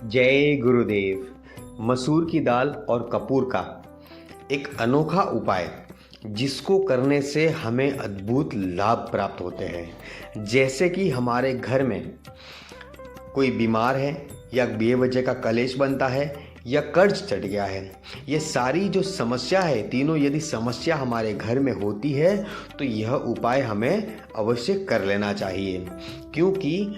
जय गुरुदेव। मसूर की दाल और कपूर का एक अनोखा उपाय जिसको करने से हमें अद्भुत लाभ प्राप्त होते हैं। जैसे कि हमारे घर में कोई बीमार है या बेवजह का कलेश बनता है या कर्ज चढ़ गया है, ये सारी जो समस्या है तीनों यदि समस्या हमारे घर में होती है तो यह उपाय हमें अवश्य कर लेना चाहिए। क्योंकि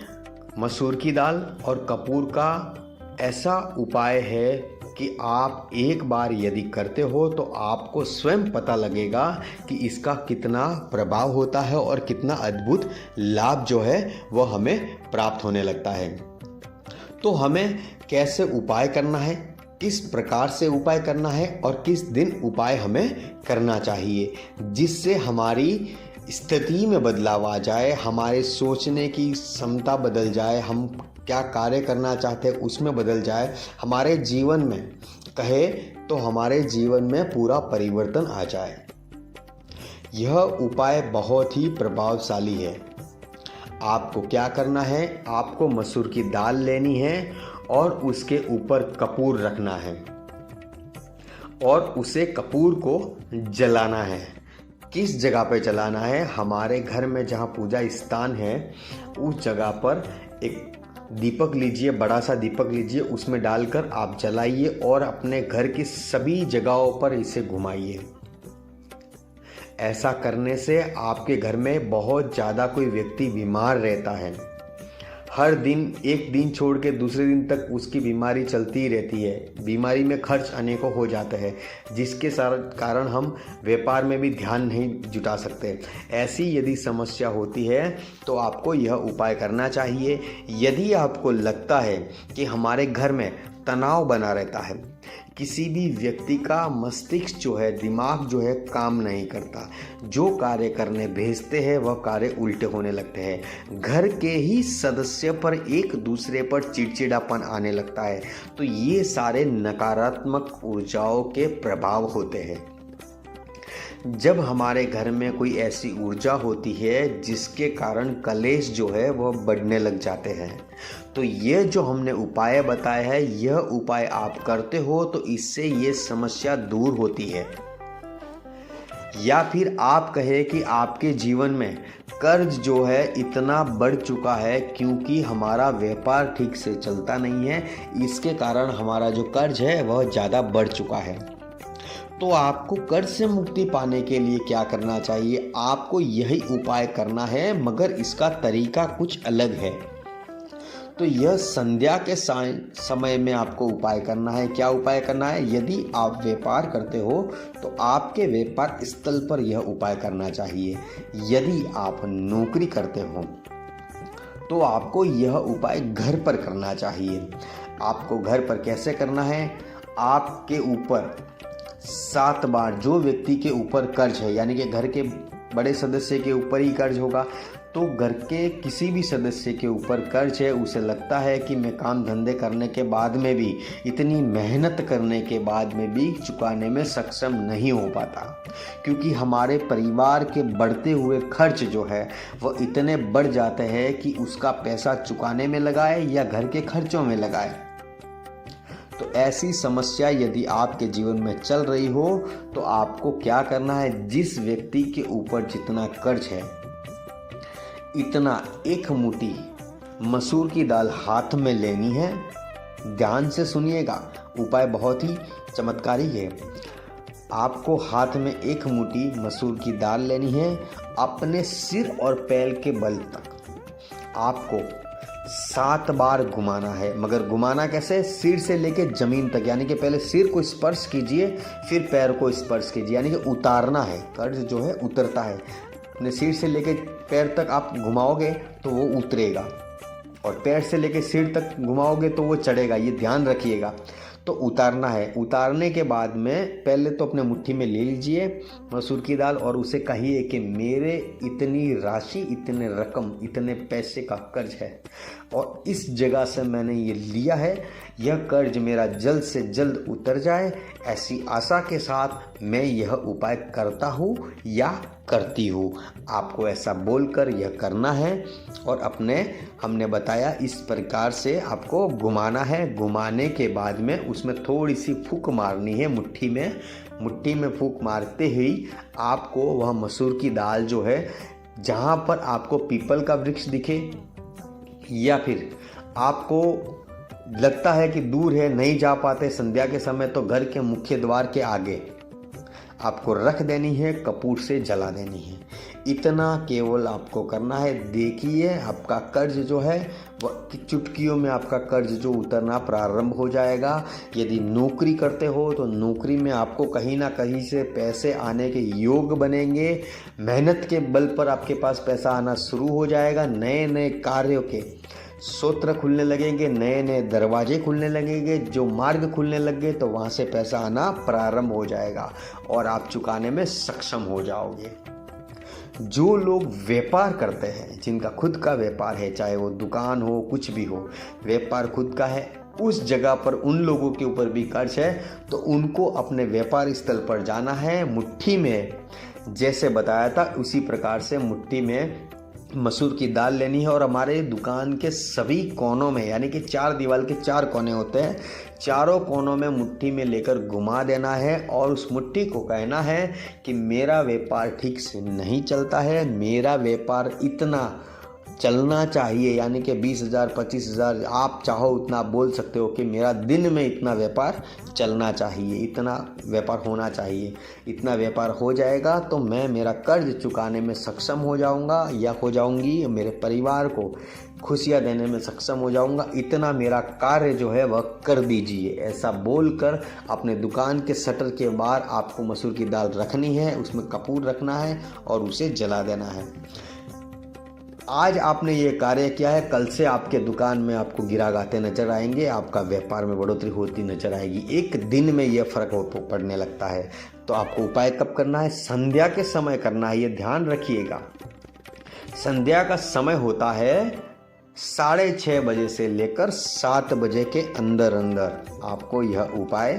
मसूर की दाल और कपूर का ऐसा उपाय है कि आप एक बार यदि करते हो तो आपको स्वयं पता लगेगा कि इसका कितना प्रभाव होता है और कितना अद्भुत लाभ जो है वह हमें प्राप्त होने लगता है। तो हमें कैसे उपाय करना है, किस प्रकार से उपाय करना है और किस दिन उपाय हमें करना चाहिए जिससे हमारी स्थिति में बदलाव आ जाए, हमारे सोचने की क्षमता बदल जाए, हम क्या कार्य करना चाहते हैं उसमें बदल जाए, हमारे जीवन में कहे तो हमारे जीवन में पूरा परिवर्तन आ जाए। यह उपाय बहुत ही प्रभावशाली है। आपको क्या करना है, आपको मसूर की दाल लेनी है और उसके ऊपर कपूर रखना है और उसे कपूर को जलाना है। किस जगह पे जलाना है? हमारे घर में जहाँ पूजा स्थान है उस जगह पर एक दीपक लीजिए, बड़ा सा दीपक लीजिए, उसमें डालकर आप जलाइए और अपने घर की सभी जगहों पर इसे घुमाइए। ऐसा करने से आपके घर में बहुत ज़्यादा कोई व्यक्ति बीमार रहता है, हर दिन एक दिन छोड़ के दूसरे दिन तक उसकी बीमारी चलती ही रहती है, बीमारी में खर्च अनेकों हो जाते हैं जिसके कारण हम व्यापार में भी ध्यान नहीं जुटा सकते। ऐसी यदि समस्या होती है तो आपको यह उपाय करना चाहिए। यदि आपको लगता है कि हमारे घर में तनाव बना रहता है, किसी भी व्यक्ति का मस्तिष्क जो है, दिमाग जो है काम नहीं करता, जो कार्य करने भेजते हैं वह कार्य उल्टे होने लगते हैं, घर के ही सदस्य पर एक दूसरे पर चिड़चिड़ापन आने लगता है, तो ये सारे नकारात्मक ऊर्जाओं के प्रभाव होते हैं। जब हमारे घर में कोई ऐसी ऊर्जा होती है जिसके कारण कलेश जो है वह बढ़ने लग जाते हैं, तो ये जो हमने उपाय बताया है यह उपाय आप करते हो तो इससे ये समस्या दूर होती है। या फिर आप कहे कि आपके जीवन में कर्ज जो है इतना बढ़ चुका है क्योंकि हमारा व्यापार ठीक से चलता नहीं है, इसके कारण हमारा जो कर्ज है वह ज़्यादा बढ़ चुका है। तो आपको कर्ज से मुक्ति पाने के लिए क्या करना चाहिए? आपको यही उपाय करना है, मगर इसका तरीका कुछ अलग है। तो यह संध्या के समय में आपको उपाय करना है। क्या उपाय करना है? यदि आप व्यापार करते हो तो आपके व्यापार स्थल पर यह उपाय करना चाहिए। यदि आप नौकरी करते हो तो आपको यह उपाय घर पर करना चाहिए। आपको घर पर कैसे करना है? आपके ऊपर 7 बार, जो व्यक्ति के ऊपर कर्ज है यानी कि घर के बड़े सदस्य के ऊपर ही कर्ज होगा, तो घर के किसी भी सदस्य के ऊपर कर्ज है, उसे लगता है कि मैं काम धंधे करने के बाद में भी, इतनी मेहनत करने के बाद में भी चुकाने में सक्षम नहीं हो पाता, क्योंकि हमारे परिवार के बढ़ते हुए खर्च जो है वह इतने बढ़ जाते हैं कि उसका पैसा चुकाने में लगाए या घर के खर्चों में लगाए। तो ऐसी समस्या यदि आपके जीवन में चल रही हो तो आपको क्या करना है? जिस व्यक्ति के ऊपर जितना कर्ज है इतना एक मुट्ठी मसूर की दाल हाथ में लेनी है। ध्यान से सुनिएगा, उपाय बहुत ही चमत्कारी है। आपको हाथ में एक मुट्ठी मसूर की दाल लेनी है, अपने सिर और पैर के बल तक आपको 7 बार घुमाना है। मगर घुमाना कैसे? सिर से लेके जमीन तक, यानी कि पहले सिर को स्पर्श कीजिए फिर पैर को स्पर्श कीजिए, यानी कि उतारना है। कर्ज जो है उतरता है, अपने सिर से लेके पैर तक आप घुमाओगे तो वो उतरेगा और पैर से लेके सिर तक घुमाओगे तो वो चढ़ेगा, ये ध्यान रखिएगा। तो उतारना है। उतारने के बाद में पहले तो अपने मुट्ठी में ले लीजिए मसूर की दाल और उसे कहिए कि मेरे इतनी राशि, इतने रकम, इतने पैसे का कर्ज है, और इस जगह से मैंने ये लिया है, यह कर्ज मेरा जल्द से जल्द उतर जाए, ऐसी आशा के साथ मैं यह उपाय करता हूँ या करती हूँ। आपको ऐसा बोलकर यह करना है और हमने बताया इस प्रकार से आपको घुमाना है। घुमाने के बाद में उसमें थोड़ी सी फूंक मारनी है मुट्ठी में फूंक मारते ही आपको वह मसूर की दाल जो है, जहाँ पर आपको पीपल का वृक्ष दिखे या फिर आपको लगता है कि दूर है, नहीं जा पाते संध्या के समय, तो घर के मुख्य द्वार के आगे आपको रख देनी है, कपूर से जला देनी है। इतना केवल आपको करना है। देखिए आपका कर्ज जो है वह चुटकियों में आपका कर्ज जो उतरना प्रारंभ हो जाएगा। यदि नौकरी करते हो तो नौकरी में आपको कहीं ना कहीं से पैसे आने के योग बनेंगे। मेहनत के बल पर आपके पास पैसा आना शुरू हो जाएगा। नए नए कार्यों के सूत्र खुलने लगेंगे, नए नए दरवाजे खुलने लगेंगे। जो मार्ग खुलने लग गए तो वहाँ से पैसा आना प्रारंभ हो जाएगा और आप चुकाने में सक्षम हो जाओगे। जो लोग व्यापार करते हैं, जिनका खुद का व्यापार है, चाहे वो दुकान हो, कुछ भी हो, व्यापार खुद का है, उस जगह पर उन लोगों के ऊपर भी कर्ज है तो उनको अपने व्यापार स्थल पर जाना है। मुट्ठी में जैसे बताया था उसी प्रकार से मुट्ठी में मसूर की दाल लेनी है और हमारे दुकान के सभी कोनों में, यानी कि 4 दीवार के 4 कोने होते हैं, चारों कोनों में मुट्ठी में लेकर घुमा देना है और उस मुट्ठी को कहना है कि मेरा व्यापार ठीक से नहीं चलता है, मेरा व्यापार इतना चलना चाहिए, यानी कि 20,000 25,000 आप चाहो उतना बोल सकते हो कि मेरा दिन में इतना व्यापार चलना चाहिए, इतना व्यापार होना चाहिए। इतना व्यापार हो जाएगा तो मैं मेरा कर्ज चुकाने में सक्षम हो जाऊंगा या हो जाऊंगी, मेरे परिवार को खुशियाँ देने में सक्षम हो जाऊंगा। इतना मेरा कार्य जो है वह कर दीजिए। ऐसा बोलकर अपने दुकान के शटर के बाहर आपको मसूर की दाल रखनी है, उसमें कपूर रखना है और उसे जला देना है। आज आपने ये कार्य किया है, कल से आपके दुकान में आपको गिराक आते नजर आएंगे, आपका व्यापार में बढ़ोतरी होती नजर आएगी। एक दिन में ये फर्क पड़ने लगता है। तो आपको उपाय कब करना है? संध्या के समय करना है, ये ध्यान रखिएगा। संध्या का समय होता है 6:30 बजे से लेकर 7 बजे के अंदर अंदर आपको यह उपाय